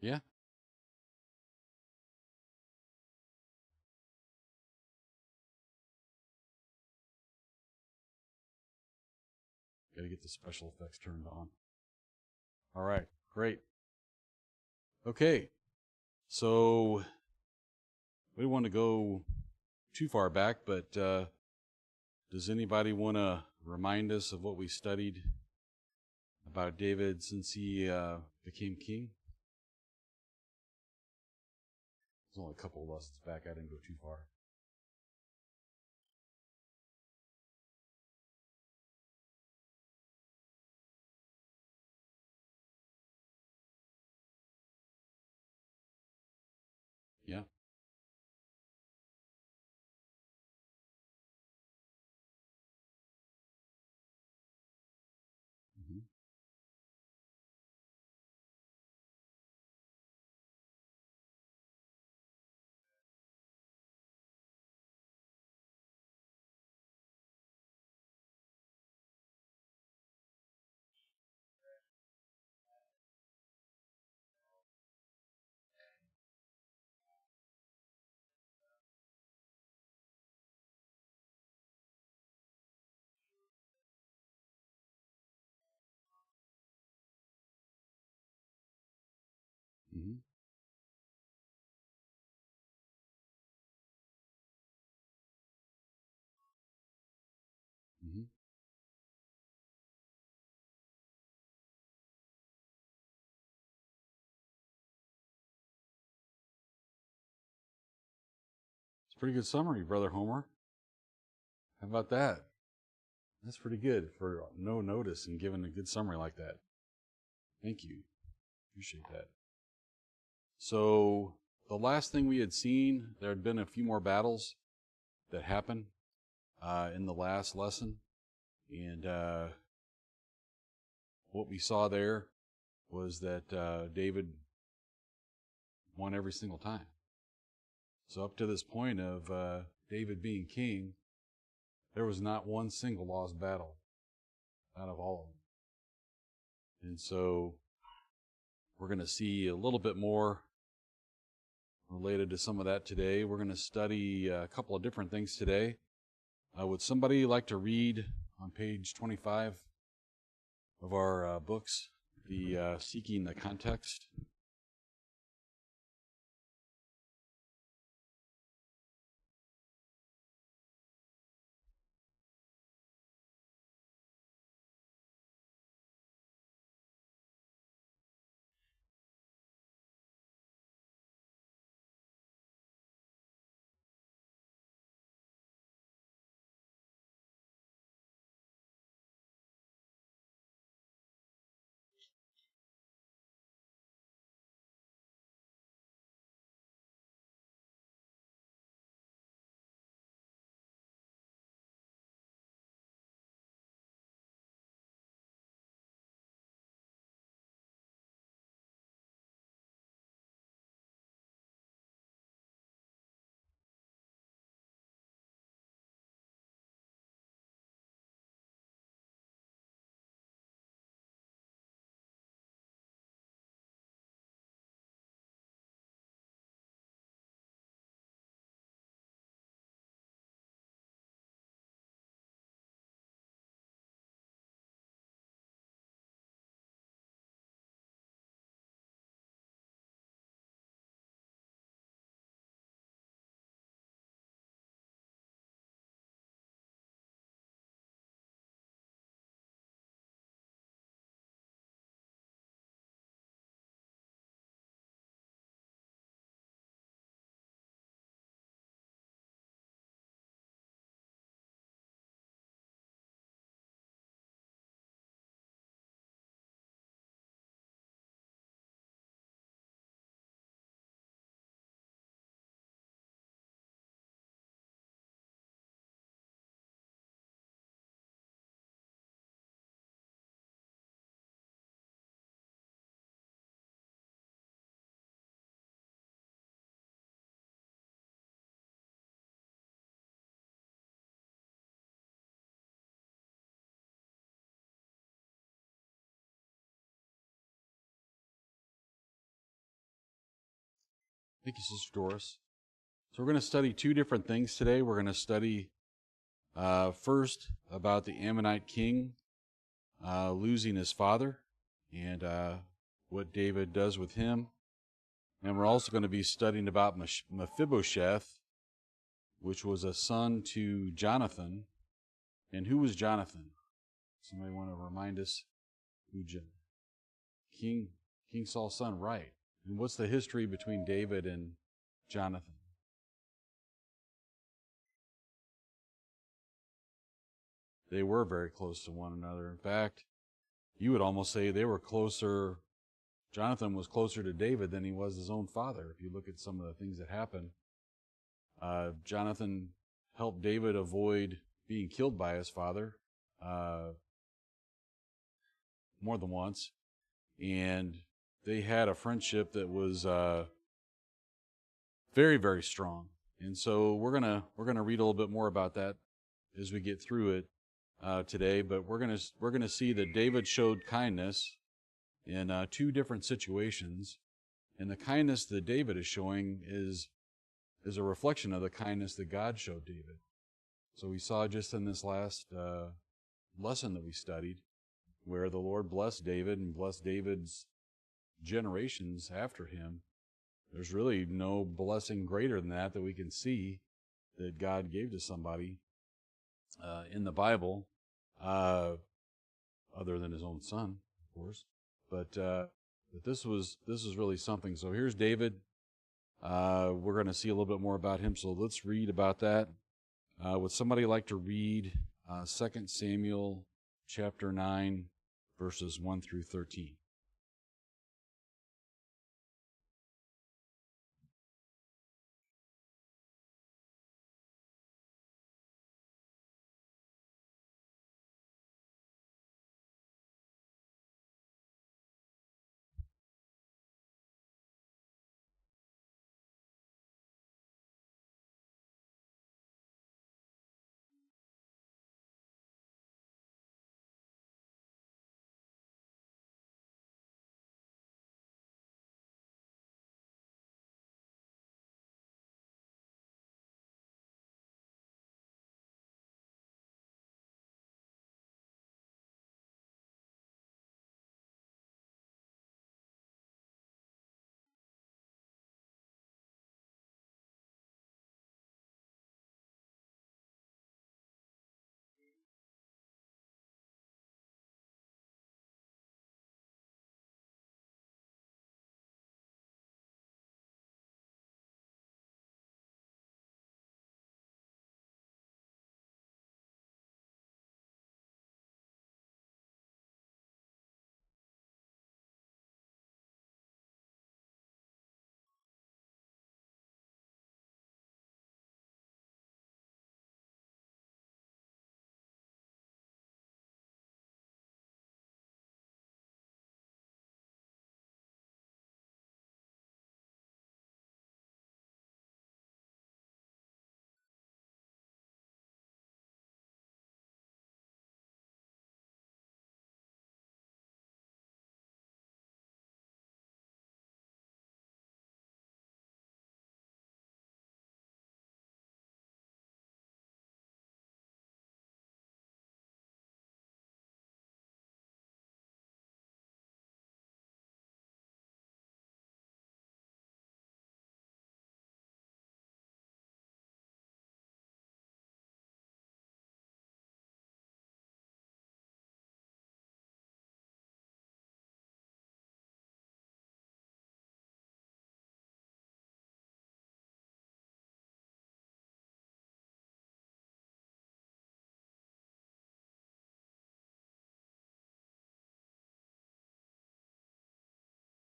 Yeah. Got to get the special effects turned on. All right. Great. Okay. So we don't want to go too far back, but does anybody want to remind us of what we studied about David since he became king? There's only a couple of lessons back. I didn't go too far. Yeah. Hmm. Hmm. Hmm. It's a pretty good summary, Brother Homer. How about that? That's pretty good for no notice and giving a good summary like that. Thank you. Appreciate that. So, the last thing we had seen, there had been a few more battles that happened in the last lesson. And what we saw there was that David won every single time. So, up to this point of David being king, there was not one single lost battle out of all of them. And so, we're going to see a little bit more related to some of that today. We're going to study a couple of different things today. Would somebody like to read on page 25 of our books, the Seeking the Context? Thank you, Sister Doris. So we're going to study two different things today. We're going to study first about the Ammonite king losing his father and what David does with him. And we're also going to be studying about Mephibosheth, which was a son to Jonathan. And who was Jonathan? Somebody want to remind us who King Saul's son, right? And what's the history between David and Jonathan? They were very close to one another. In fact, you would almost say they were closer. Jonathan was closer to David than he was his own father. If you look at some of the things that happened, Jonathan helped David avoid being killed by his father more than once, and they had a friendship that was very, very strong. And so we're gonna read a little bit more about that as we get through it today. But we're gonna see that David showed kindness in two different situations, and the kindness that David is showing is a reflection of the kindness that God showed David. So we saw just in this last lesson that we studied, where the Lord blessed David and blessed David's generations after him. There's really no blessing greater than that we can see that God gave to somebody in the Bible, other than his own son, of course. But this was really something. So here's David. We're going to see a little bit more about him. So let's read about that. Would somebody like to read 2 Samuel chapter 9, verses 1 through 13?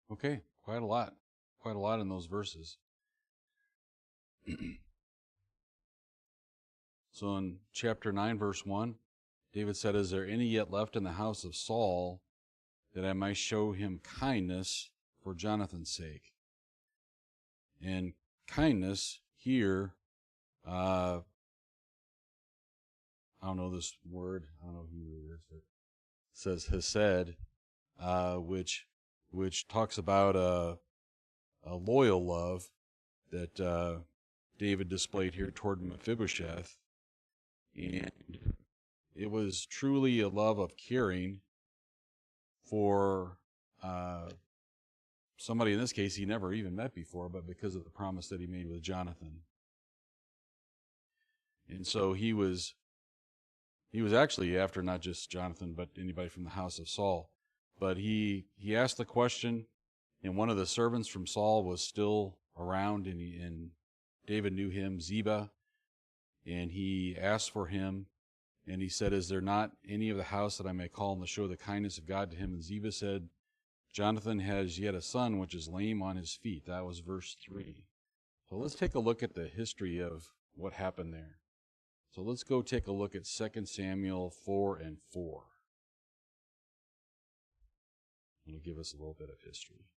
Okay, quite a lot in those verses. So in chapter 9, verse 1, David said, "Is there any yet left in the house of Saul that I might show him kindness for Jonathan's sake?" And kindness here, I don't know this word, I don't know who it is, but it says hesed, which talks about a loyal love, that David displayed here toward Mephibosheth. And it was truly a love of caring for somebody, in this case, he never even met before, but because of the promise that he made with Jonathan. And so he was actually after not just Jonathan, but anybody from the house of Saul. But he asked the question, and one of the servants from Saul was still around, and David knew him, Ziba, and he asked for him, and he said, "Is there not any of the house that I may call him to show the kindness of God to him?" And Ziba said, "Jonathan has yet a son which is lame on his feet." That was verse 3. So let's take a look at the history of what happened there. So let's go take a look at 2 Samuel 4 and 4. It'll give us a little bit of history.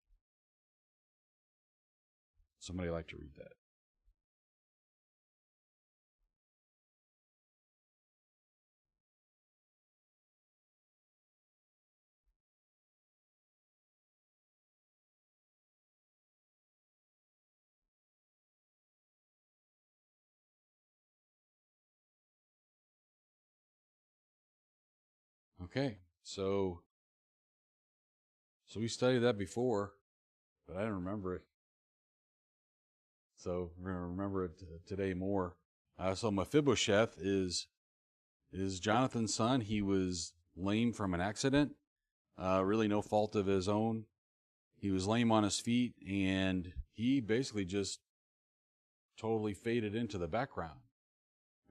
Somebody like to read that? Okay, so we studied that before, but I didn't remember it. So we're going to remember it today more. So Mephibosheth is Jonathan's son. He was lame from an accident, really no fault of his own. He was lame on his feet, and he basically just totally faded into the background.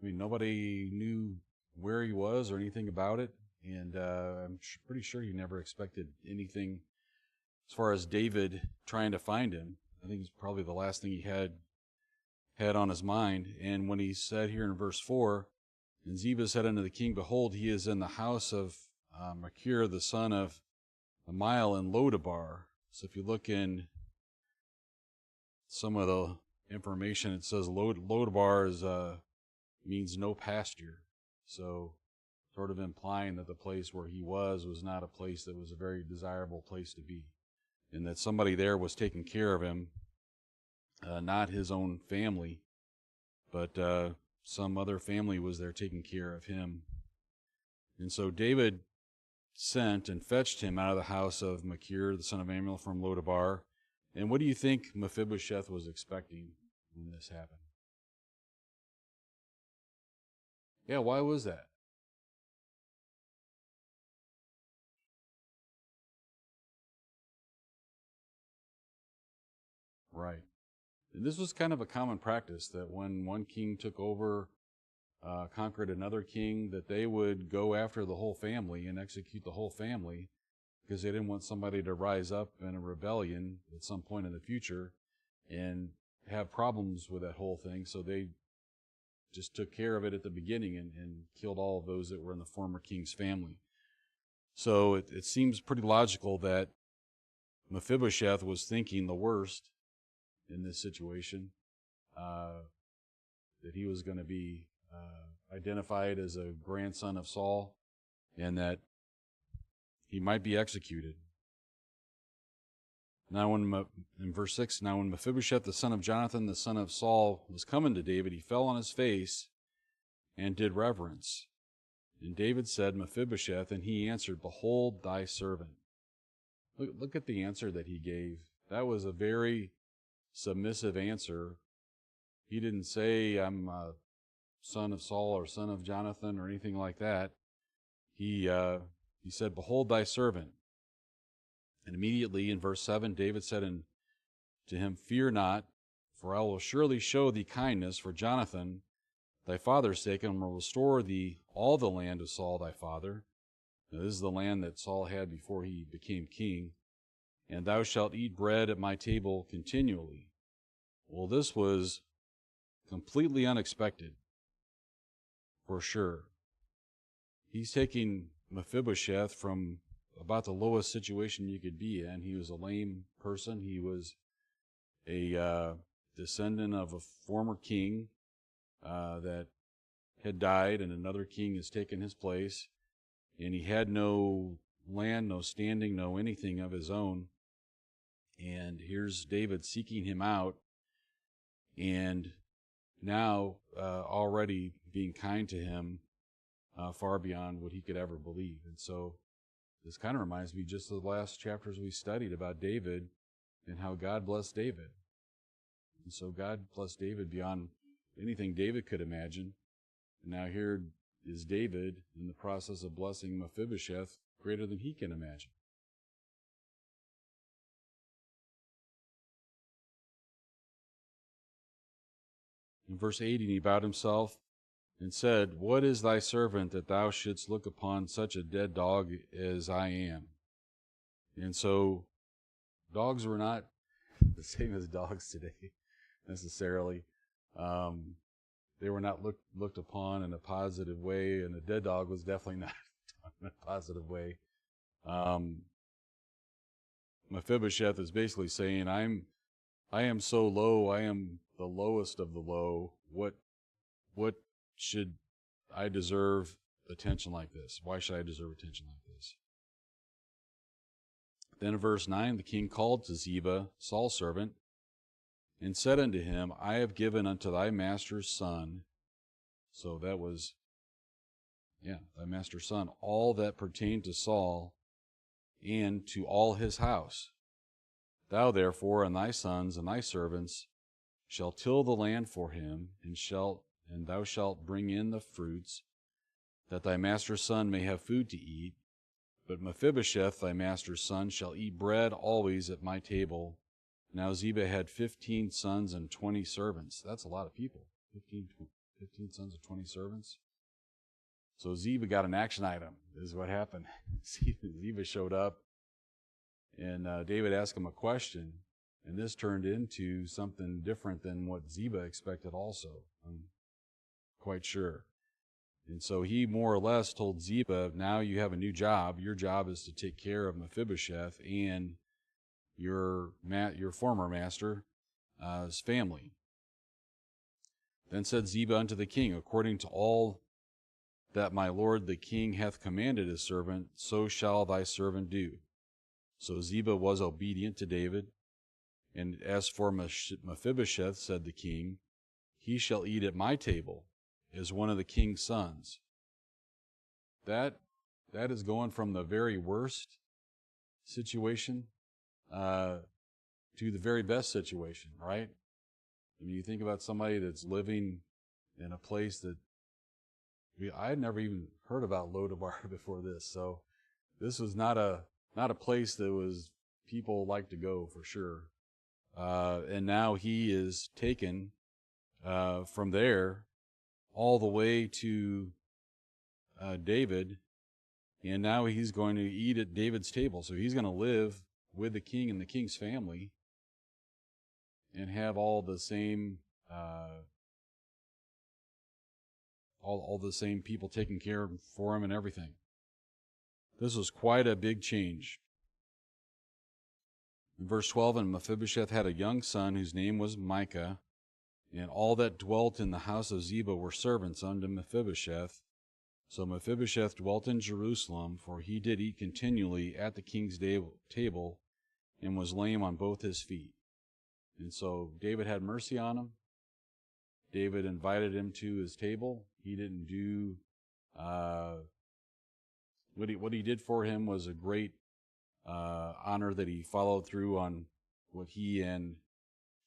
I mean, nobody knew where he was or anything about it, and I'm pretty sure he never expected anything as far as David trying to find him. I think it's probably the last thing he had on his mind. And when he said here in verse 4, "And Ziba said unto the king, Behold, he is in the house of Machir, the son of Amiel in Lodabar." So if you look in some of the information, it says Lodabar means no pasture. So sort of implying that the place where he was not a place that was a very desirable place to be, and that somebody there was taking care of him, not his own family, but some other family was there taking care of him. And so David sent and fetched him out of the house of Machir, the son of Amiel from Lodabar. And what do you think Mephibosheth was expecting when this happened? Yeah, why was that? Right. And this was kind of a common practice that when one king took over, conquered another king, that they would go after the whole family and execute the whole family because they didn't want somebody to rise up in a rebellion at some point in the future and have problems with that whole thing. So they just took care of it at the beginning and killed all of those that were in the former king's family. So it seems pretty logical that Mephibosheth was thinking the worst in this situation, that he was going to be identified as a grandson of Saul, and that he might be executed. Now, in verse 6, "Now when Mephibosheth, the son of Jonathan, the son of Saul, was coming to David, he fell on his face and did reverence. And David said, Mephibosheth, and he answered, Behold thy servant." Look at the answer that he gave. That was a very submissive answer. He didn't say, "I'm a son of Saul" or "son of Jonathan" or anything like that. He said, "Behold thy servant." And immediately in verse 7, David said to him, "Fear not, for I will surely show thee kindness for Jonathan thy father's sake, and will restore thee all the land of Saul thy father." Now, this is the land that Saul had before he became king. "And thou shalt eat bread at my table continually." Well, this was completely unexpected, for sure. He's taking Mephibosheth from about the lowest situation you could be in. He was a lame person. He was a descendant of a former king that had died, and another king has taken his place. And he had no land, no standing, no anything of his own. And here's David seeking him out and now already being kind to him far beyond what he could ever believe. And so this kind of reminds me just of the last chapters we studied about David and how God blessed David. And so God blessed David beyond anything David could imagine. And now here is David in the process of blessing Mephibosheth greater than he can imagine. In verse 8, and he bowed himself and said, What is thy servant that thou shouldst look upon such a dead dog as I am? And so dogs were not the same as dogs today, necessarily. They were not looked upon in a positive way, and a dead dog was definitely not in a positive way. Mephibosheth is basically saying, I am so low, I am the lowest of the low. What should I deserve attention like this? Why should I deserve attention like this? Then in verse 9, the king called to Ziba, Saul's servant, and said unto him, I have given unto thy master's son, so that was, thy master's son, all that pertained to Saul and to all his house. Thou therefore and thy sons and thy servants shall till the land for him, and thou shalt bring in the fruits, that thy master's son may have food to eat. But Mephibosheth, thy master's son, shall eat bread always at my table. Now Ziba had 15 sons and 20 servants. That's a lot of people. 15 sons and 20 servants. So Ziba got an action item, is what happened. Ziba showed up, and David asked him a question, and this turned into something different than what Ziba expected also. I'm quite sure. And so he more or less told Ziba, now you have a new job. Your job is to take care of Mephibosheth and your former master's family. Then said Ziba unto the king, according to all that my lord the king hath commanded his servant, so shall thy servant do. So Ziba was obedient to David. And as for Mephibosheth, said the king, he shall eat at my table as one of the king's sons. That is going from the very worst situation to the very best situation, right? I mean, you think about somebody that's living in a place that I had never even heard about Lodabar before this, so this was not a place that was people like to go for sure. And now he is taken from there all the way to David, and now he's going to eat at David's table. So he's going to live with the king and the king's family and have all the same all the same people taking care for him and everything. This was quite a big change. In verse 12, and Mephibosheth had a young son whose name was Micah, and all that dwelt in the house of Ziba were servants unto Mephibosheth. So Mephibosheth dwelt in Jerusalem, for he did eat continually at the king's table, and was lame on both his feet. And so David had mercy on him. David invited him to his table. He didn't do what he did for him was a great honor that he followed through on what he and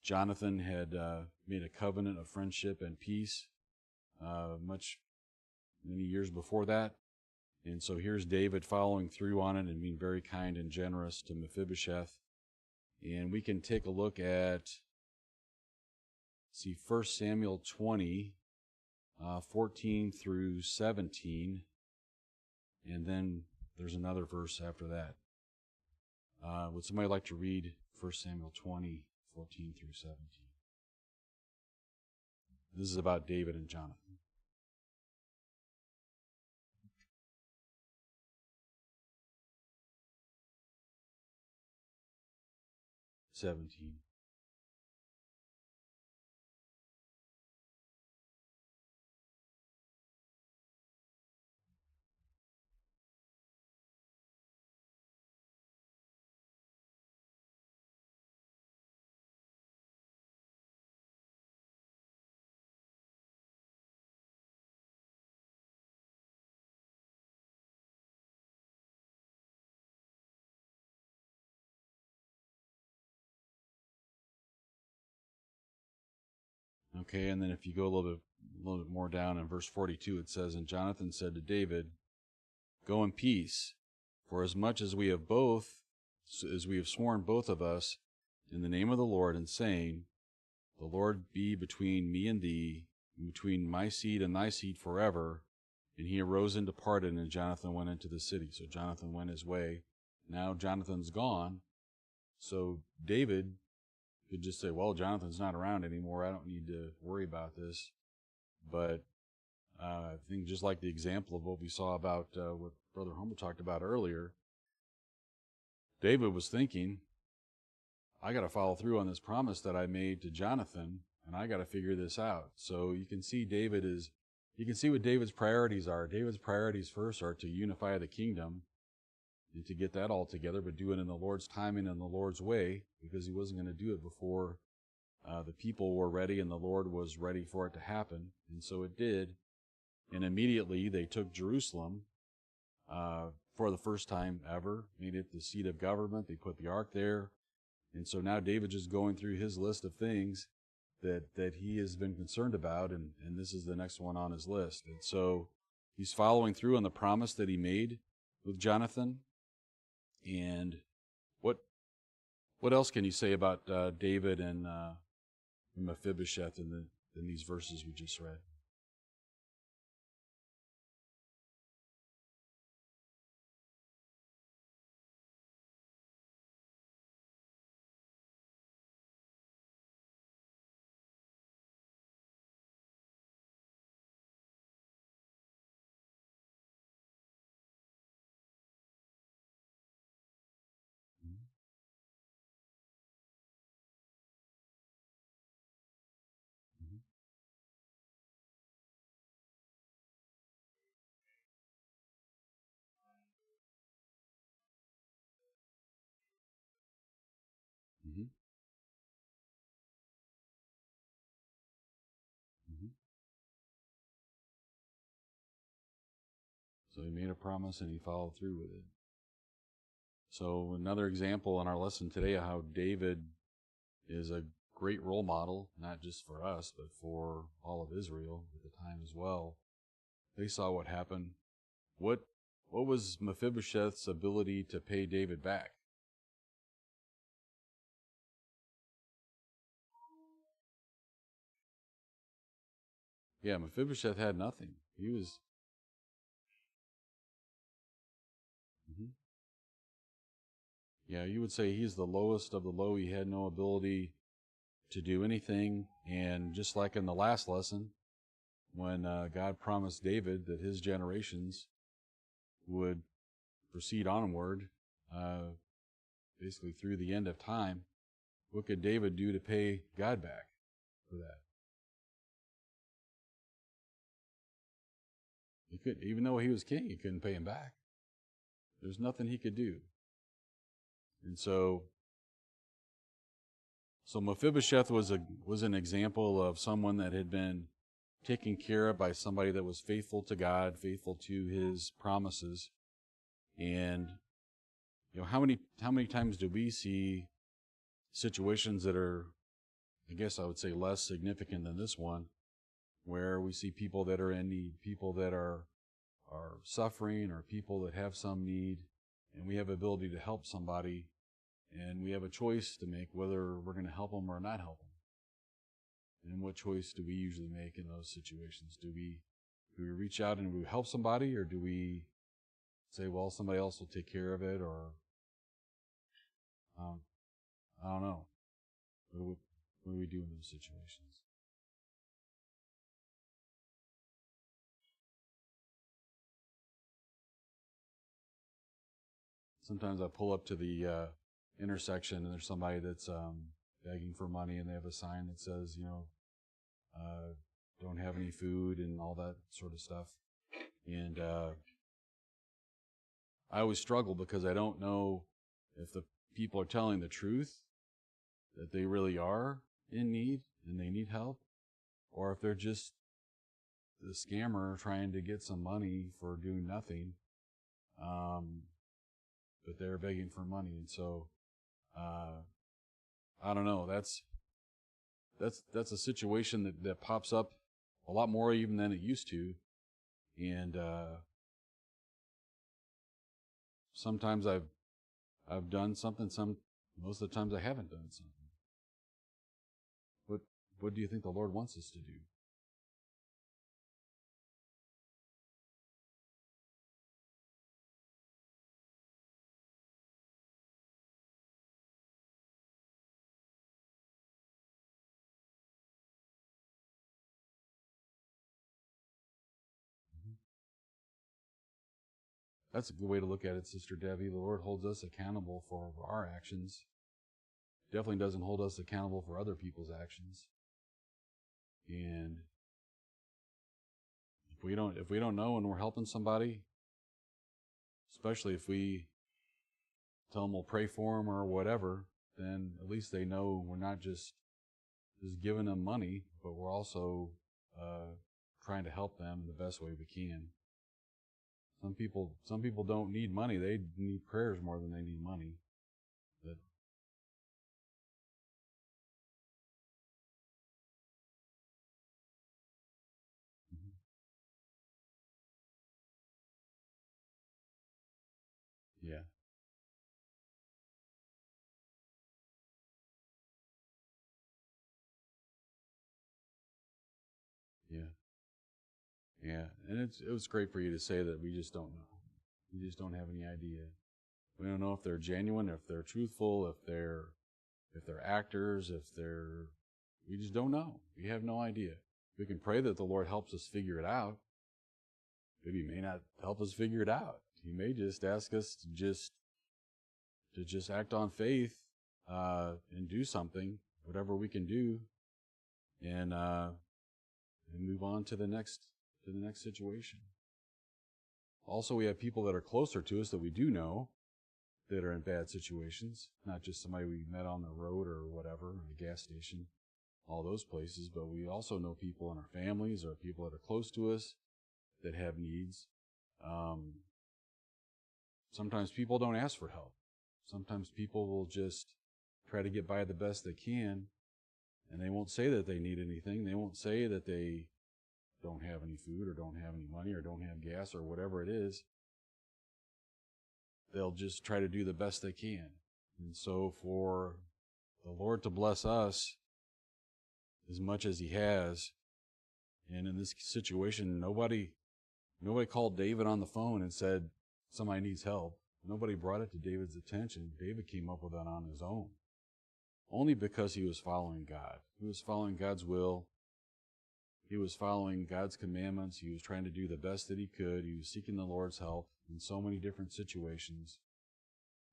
Jonathan had made a covenant of friendship and peace many years before that. And so here's David following through on it and being very kind and generous to Mephibosheth. And we can take a look at, 1 Samuel 20, 14 through 17. And then there's another verse after that. Would somebody like to read 1 Samuel 20, 14 through 17? This is about David and Jonathan. 17. Okay, and then if you go a little bit more down in verse 42, it says, "And Jonathan said to David, Go in peace, for as much as we have sworn both of us in the name of the Lord, and saying, The Lord be between me and thee, and between my seed and thy seed forever. And he arose and departed, and Jonathan went into the city." So Jonathan went his way. Now Jonathan's gone. So David could just say, well, Jonathan's not around anymore. I don't need to worry about this. But I think just like the example of what we saw about what Brother Homer talked about earlier, David was thinking, I got to follow through on this promise that I made to Jonathan, and I got to figure this out. So you can see you can see what David's priorities are. David's priorities first are to unify the kingdom and to get that all together, but do it in the Lord's timing and the Lord's way, because he wasn't going to do it before the people were ready and the Lord was ready for it to happen. And so it did. And immediately they took Jerusalem for the first time ever, made it the seat of government. They put the ark there. And so now David's just going through his list of things that he has been concerned about, and this is the next one on his list. And so he's following through on the promise that he made with Jonathan. And what else can you say about David and Mephibosheth in these verses we just read? Mm-hmm. Mm-hmm. Mm-hmm. So he made a promise and he followed through with it. So another example in our lesson today of how David is a great role model, not just for us, but for all of Israel at the time as well. They saw what happened. What was Mephibosheth's ability to pay David back? Yeah, Mephibosheth had nothing. He was. Mhm. Yeah, you would say he's the lowest of the low. He had no ability to do anything. And just like in the last lesson, when God promised David that his generations would proceed onward, uh, basically through the end of time, what could David do to pay God back for that? He could, even though he was king, he couldn't pay him back. There's nothing he could do. And so Mephibosheth was an example of someone that had been taken care of by somebody that was faithful to God, faithful to his promises. And how many times do we see situations that are, I guess I would say, less significant than this one, where we see people that are in need, people that are suffering, or people that have some need, and we have ability to help somebody, and we have a choice to make whether we're going to help them or not help them. And what choice do we usually make in those situations? Do we reach out and we help somebody, or do we say, well, somebody else will take care of it, or um, I don't know. What do we do in those situations? Sometimes I pull up to the intersection and there's somebody that's begging for money, and they have a sign that says, don't have any food and all that sort of stuff. And I always struggle because I don't know if the people are telling the truth, that they really are in need and they need help, or if they're just the scammer trying to get some money for doing nothing, but they're begging for money. And so I don't know. That's that's a situation that pops up a lot more even than it used to, and sometimes I've done something. Most of the times I haven't done something. What do you think the Lord wants us to do? That's a good way to look at it, Sister Debbie. The Lord holds us accountable for our actions. Definitely doesn't hold us accountable for other people's actions. And if we don't know and we're helping somebody, especially if we tell them we'll pray for them or whatever, then at least they know we're not just giving them money, but we're also trying to help them in the best way we can. Some people don't need money; they need prayers more than they need money. But mhm. Yeah, yeah, yeah, and it was great for you to say that we just don't know. We just don't have any idea. We don't know if they're genuine, if they're truthful, if they're actors, if they're we just don't know. We have no idea. We can pray that the Lord helps us figure it out. Maybe He may not help us figure it out. He may just ask us to just act on faith and do something, whatever we can do, and move on to the next situation. Also, we have people that are closer to us that we do know that are in bad situations, not just somebody we met on the road or whatever, or a gas station, all those places, but we also know people in our families or people that are close to us that have needs. Sometimes people don't ask for help. Sometimes people will just try to get by the best they can, and they won't say that they need anything. They won't say that they don't have any food or don't have any money or don't have gas or whatever it is. They'll just try to do the best they can. And so for the Lord to bless us as much as He has, and in this situation, nobody called David on the phone and said, somebody needs help. Nobody brought it to David's attention. David came up with that on his own, only because he was following God. He was following God's will. He was following God's commandments. He was trying to do the best that he could. He was seeking the Lord's help in so many different situations.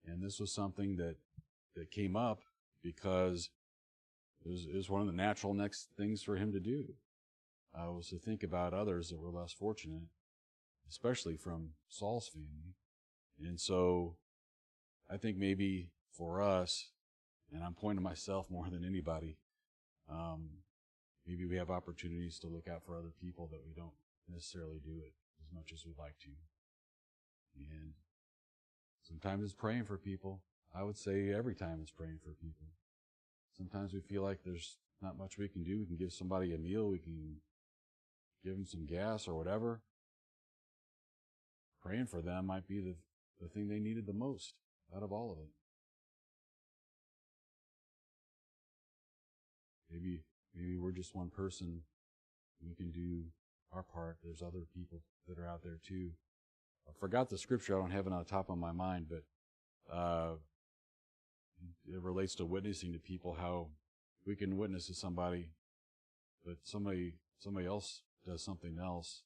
And this was something that came up because it was one of the natural next things for him to do, was to think about others that were less fortunate, especially from Saul's family. And so I think maybe for us, and I'm pointing to myself more than anybody, maybe we have opportunities to look out for other people that we don't necessarily do it as much as we'd like to. And sometimes it's praying for people. I would say every time it's praying for people. Sometimes we feel like there's not much we can do. We can give somebody a meal. We can give them some gas or whatever. Praying for them might be the thing they needed the most out of all of it. Maybe we're just one person. We can do our part. There's other people that are out there too. I forgot the scripture. I don't have it on the top of my mind, but it relates to witnessing to people, how we can witness to somebody, but somebody else does something else,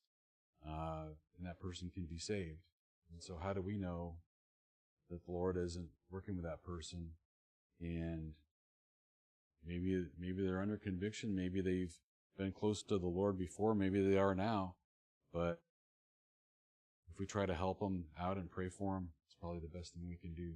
and that person can be saved. And so how do we know that the Lord isn't working with that person? And maybe they're under conviction. Maybe they've been close to the Lord before. Maybe they are now. But if we try to help them out and pray for them, it's probably the best thing we can do.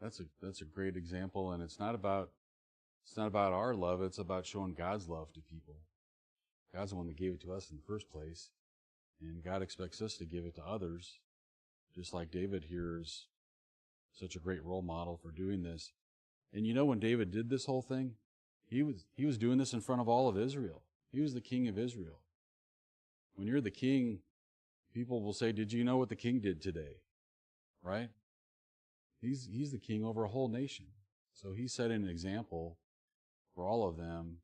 That's a great example, and it's not about our love. It's about showing God's love to people. God's the one that gave it to us in the first place, and God expects us to give it to others. Just like David here is such a great role model for doing this. And when David did this whole thing, he was doing this in front of all of Israel. He was the king of Israel. When you're the king, people will say, "Did you know what the king did today?" Right? He's the king over a whole nation. So he set an example for all of them,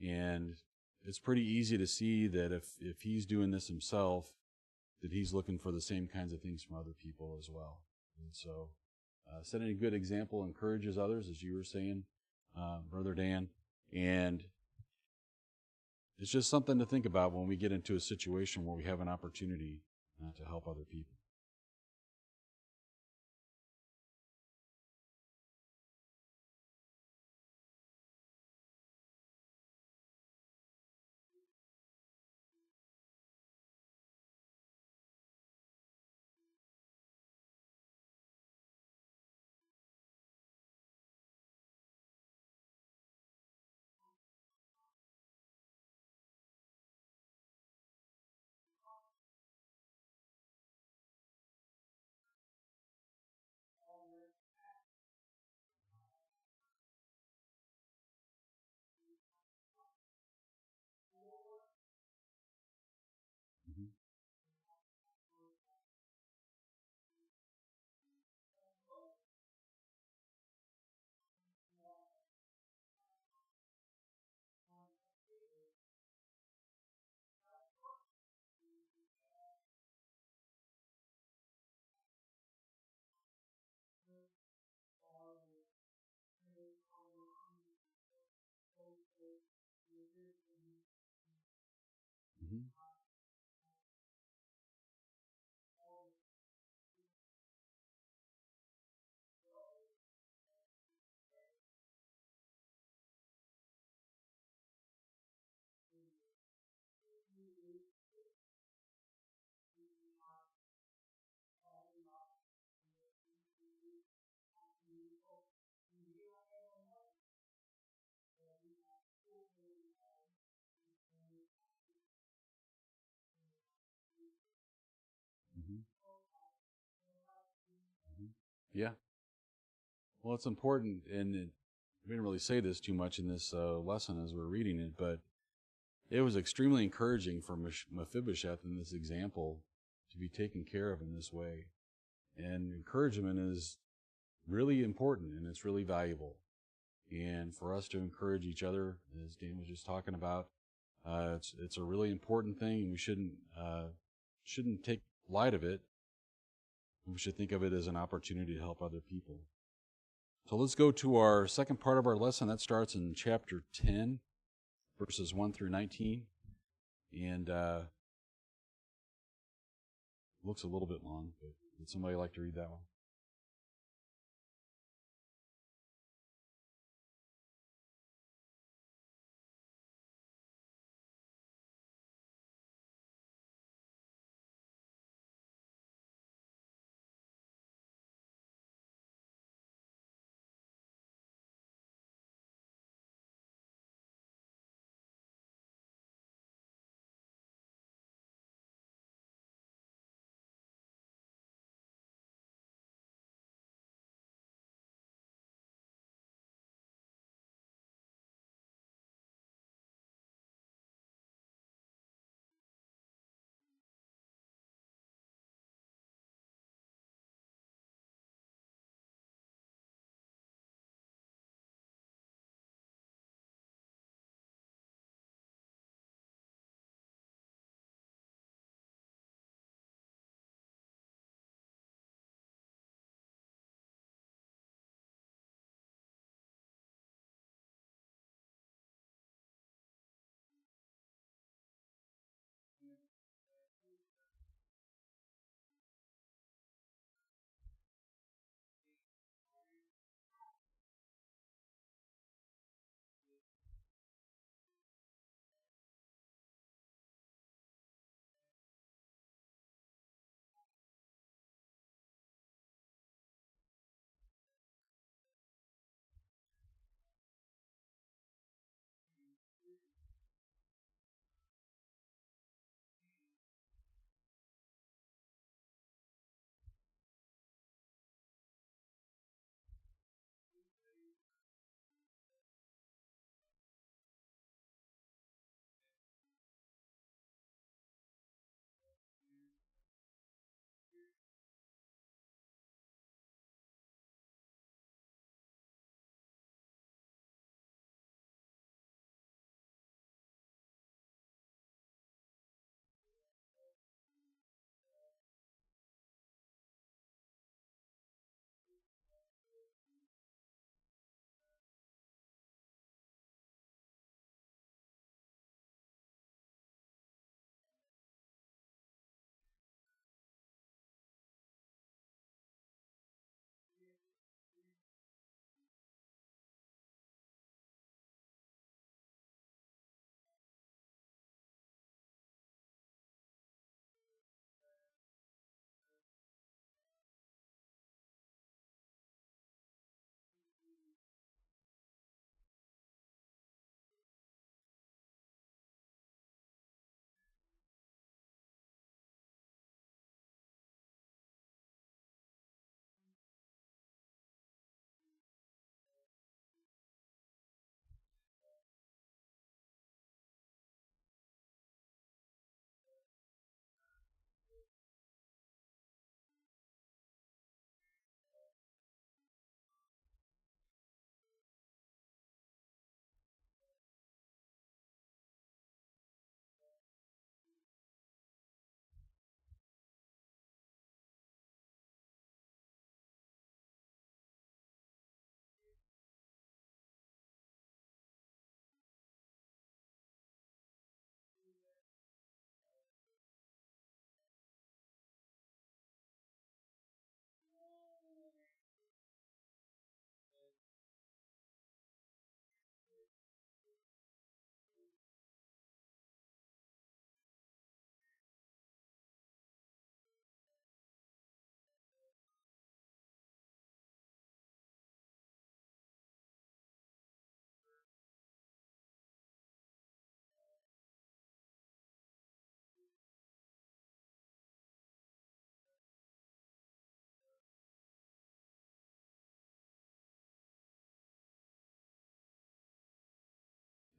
and it's pretty easy to see that if he's doing this himself, that he's looking for the same kinds of things from other people as well. And so setting a good example encourages others, as you were saying, Brother Dan, and it's just something to think about when we get into a situation where we have an opportunity to help other people. Hmm. Hmm. Hmm. Hmm. Yeah. Well, it's important, and we didn't really say this too much in this lesson as we're reading it, but it was extremely encouraging for Mephibosheth in this example to be taken care of in this way. And encouragement is really important, and it's really valuable. And for us to encourage each other, as Dan was just talking about, it's a really important thing, and we shouldn't take light of it. We should think of it as an opportunity to help other people. So let's go to our second part of our lesson. That starts in chapter 10, verses 1 through 19. And looks a little bit long, but would somebody like to read that one?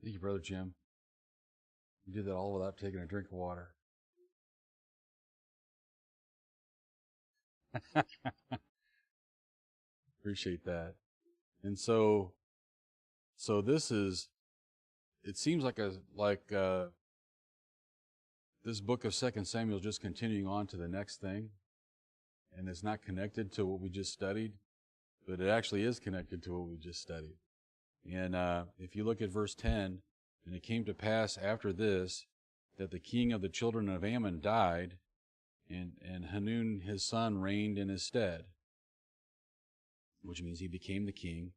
Thank you, Brother Jim. You did that all without taking a drink of water. Appreciate that. And so this is, it seems like this book of 2 Samuel is just continuing on to the next thing, and it's not connected to what we just studied, but it actually is connected to what we just studied. And if you look at verse 10, and it came to pass after this that the king of the children of Ammon died, and Hanun his son reigned in his stead, which means he became the king.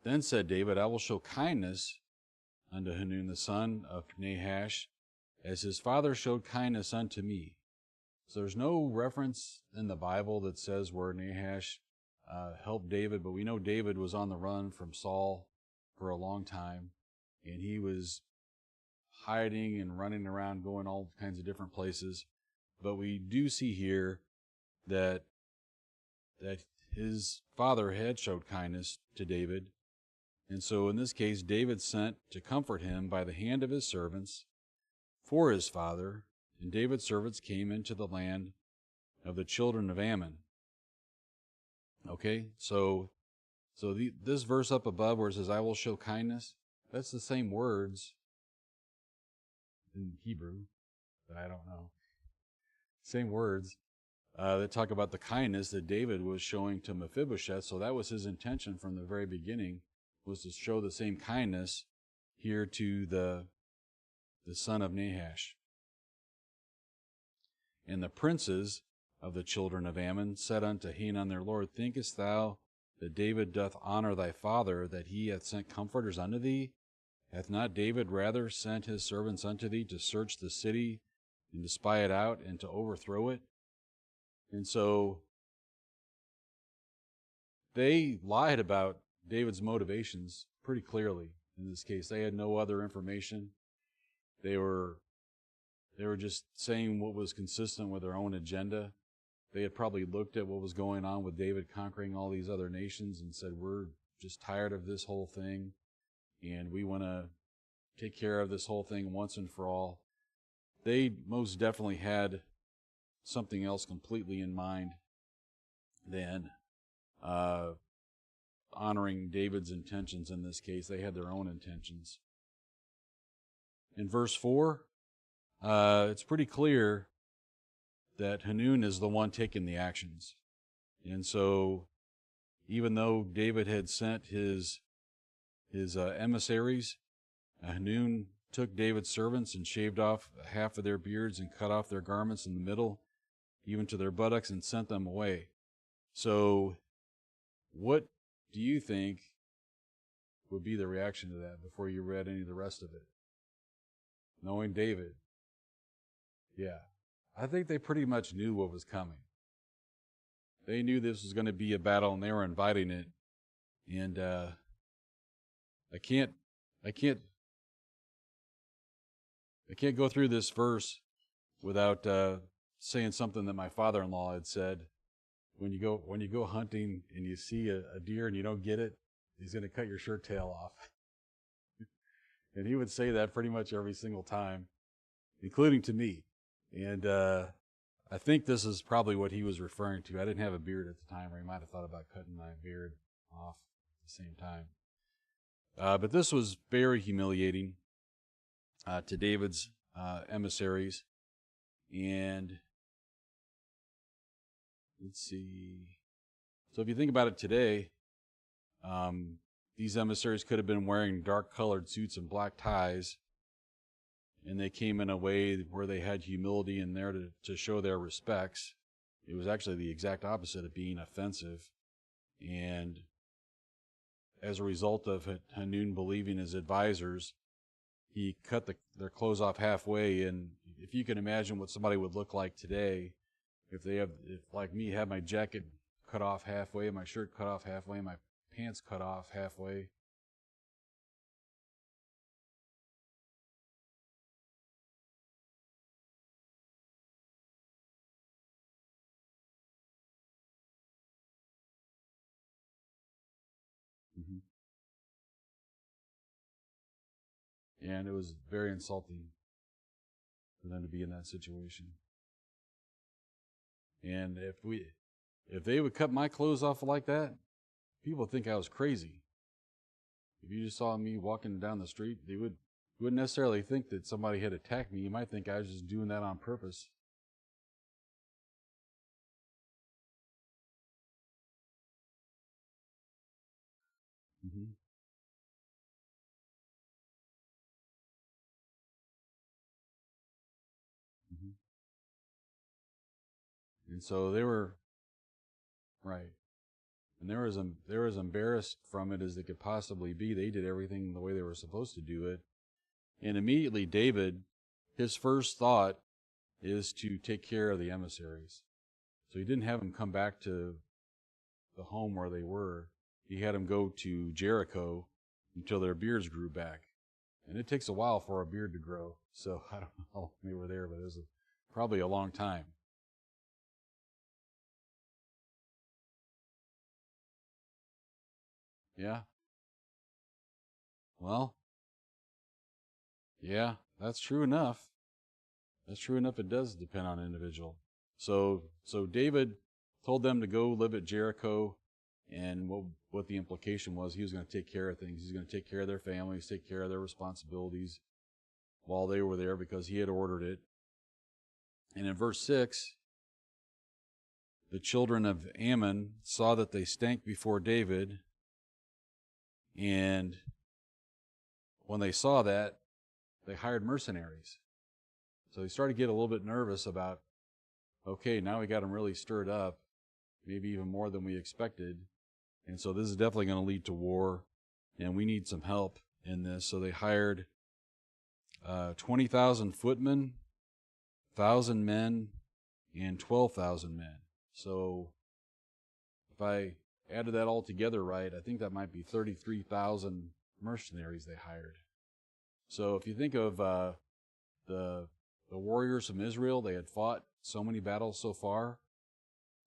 Then said David, I will show kindness unto Hanun the son of Nahash, as his father showed kindness unto me. So there's no reference in the Bible that says where Nahash helped David, but we know David was on the run from Saul for a long time, and he was hiding and running around, going all kinds of different places. But we do see here that his father had showed kindness to David. And so in this case, David sent to comfort him by the hand of his servants for his father, and David's servants came into the land of the children of Ammon. Okay, so this verse up above where it says, I will show kindness, that's the same words in Hebrew, but I don't know. Same words that talk about the kindness that David was showing to Mephibosheth. So that was his intention from the very beginning, was to show the same kindness here to the son of Nahash. And the princes of the children of Ammon said unto Hanun their lord, Thinkest thou that David doth honor thy father, that he hath sent comforters unto thee? Hath not David rather sent his servants unto thee to search the city and to spy it out and to overthrow it? And so they lied about David's motivations pretty clearly in this case. They had no other information. They were just saying what was consistent with their own agenda. They had probably looked at what was going on with David conquering all these other nations and said, we're just tired of this whole thing, and we want to take care of this whole thing once and for all. They most definitely had something else completely in mind than honoring David's intentions in this case. They had their own intentions. In verse 4, it's pretty clear that Hanun is the one taking the actions. And so even though David had sent his emissaries, Hanun took David's servants and shaved off half of their beards and cut off their garments in the middle, even to their buttocks, and sent them away. So what do you think would be the reaction to that before you read any of the rest of it? Knowing David. Yeah. I think they pretty much knew what was coming. They knew this was going to be a battle, and they were inviting it. And I can't go through this verse without saying something that my father-in-law had said. When you go hunting and you see a deer and you don't get it, he's going to cut your shirt tail off. And he would say that pretty much every single time, including to me. And I think this is probably what he was referring to. I didn't have a beard at the time, or he might have thought about cutting my beard off at the same time. But this was very humiliating to David's emissaries. And let's see. So if you think about it today, these emissaries could have been wearing dark-colored suits and black ties, and they came in a way where they had humility in there to show their respects. It was actually the exact opposite of being offensive. And as a result of Hanun believing his advisors, he cut their clothes off halfway. And if you can imagine what somebody would look like today, if like me, had my jacket cut off halfway, my shirt cut off halfway, my pants cut off halfway. Mm-hmm. And it was very insulting for them to be in that situation. And if they would cut my clothes off like that, people would think I was crazy. If you just saw me walking down the street, they wouldn't necessarily think that somebody had attacked me. You might think I was just doing that on purpose. Mm-hmm. Mm-hmm. And so they were right. And they were as embarrassed from it as they could possibly be. They did everything the way they were supposed to do it. And immediately David, his first thought is to take care of the emissaries. So he didn't have them come back to the home where they were. He had them go to Jericho until their beards grew back. And it takes a while for a beard to grow. So I don't know how long they were there, but it was probably a long time. Yeah. Well, yeah, that's true enough. That's true enough. It does depend on an individual. So David told them to go live at Jericho, and what the implication was, he was going to take care of things. He's going to take care of their families, take care of their responsibilities while they were there because he had ordered it. And in verse 6, the children of Ammon saw that they stank before David, and when they saw that, they hired mercenaries. So they started to get a little bit nervous about, okay, now we got them really stirred up, maybe even more than we expected. And so this is definitely going to lead to war, and we need some help in this. So they hired 20,000 footmen, 1,000 men, and 12,000 men. So if I added that all together right, I think that might be 33,000 mercenaries they hired. So if you think of the warriors from Israel, they had fought so many battles so far.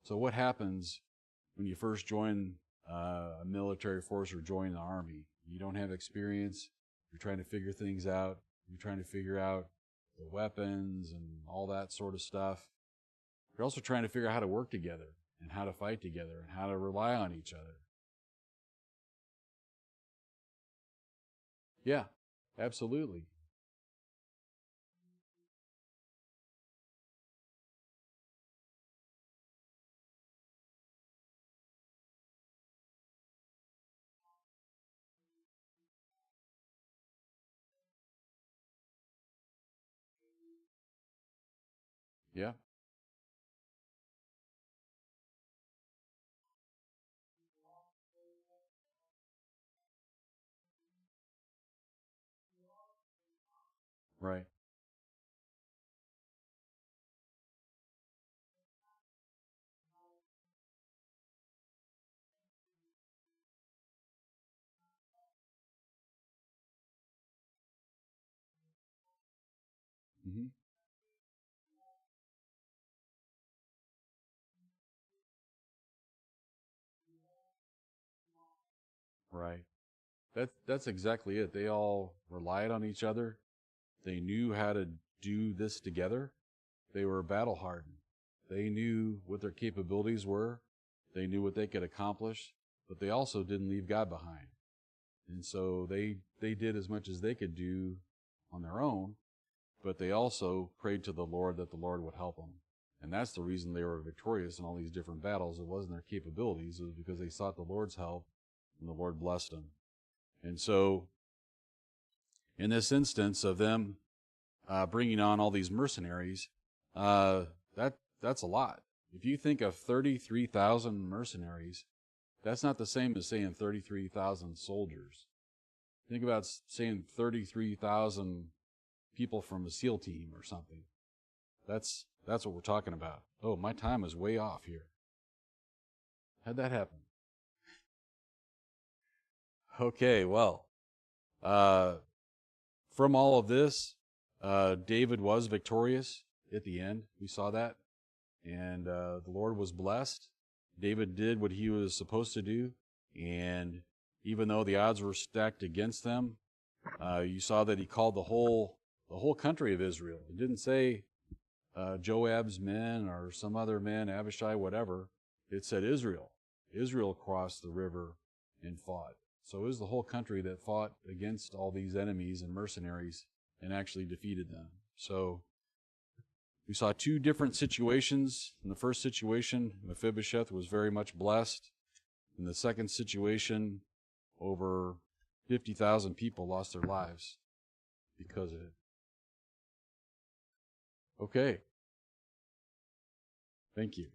So what happens when you first join a military force or join the army? You don't have experience. You're trying to figure things out. You're trying to figure out the weapons and all that sort of stuff. You're also trying to figure out how to work together and how to fight together and how to rely on each other. Yeah, absolutely. Yeah, right. Hmm. Right. That's exactly it. They all relied on each other. They knew how to do this together. They were battle hardened. They knew what their capabilities were. They knew what they could accomplish, but they also didn't leave God behind. And so they did as much as they could do on their own, but they also prayed to the Lord that the Lord would help them. And that's the reason they were victorious in all these different battles. It wasn't their capabilities. It was because they sought the Lord's help and the Lord blessed them. And so in this instance of them bringing on all these mercenaries, that's a lot. If you think of 33,000 mercenaries, that's not the same as saying 33,000 soldiers. Think about saying 33,000 people from a SEAL team or something. That's what we're talking about. Oh, my time is way off here. How'd that happen? Okay, well, uh, from all of this, David was victorious at the end. We saw that. And the Lord was blessed. David did what he was supposed to do. And even though the odds were stacked against them, You saw that he called the whole country of Israel. It didn't say Joab's men or some other men, Abishai, whatever. It said Israel. Israel crossed the river and fought. So it was the whole country that fought against all these enemies and mercenaries and actually defeated them. So we saw two different situations. In the first situation, Mephibosheth was very much blessed. In the second situation, over 50,000 people lost their lives because of it. Okay. Thank you.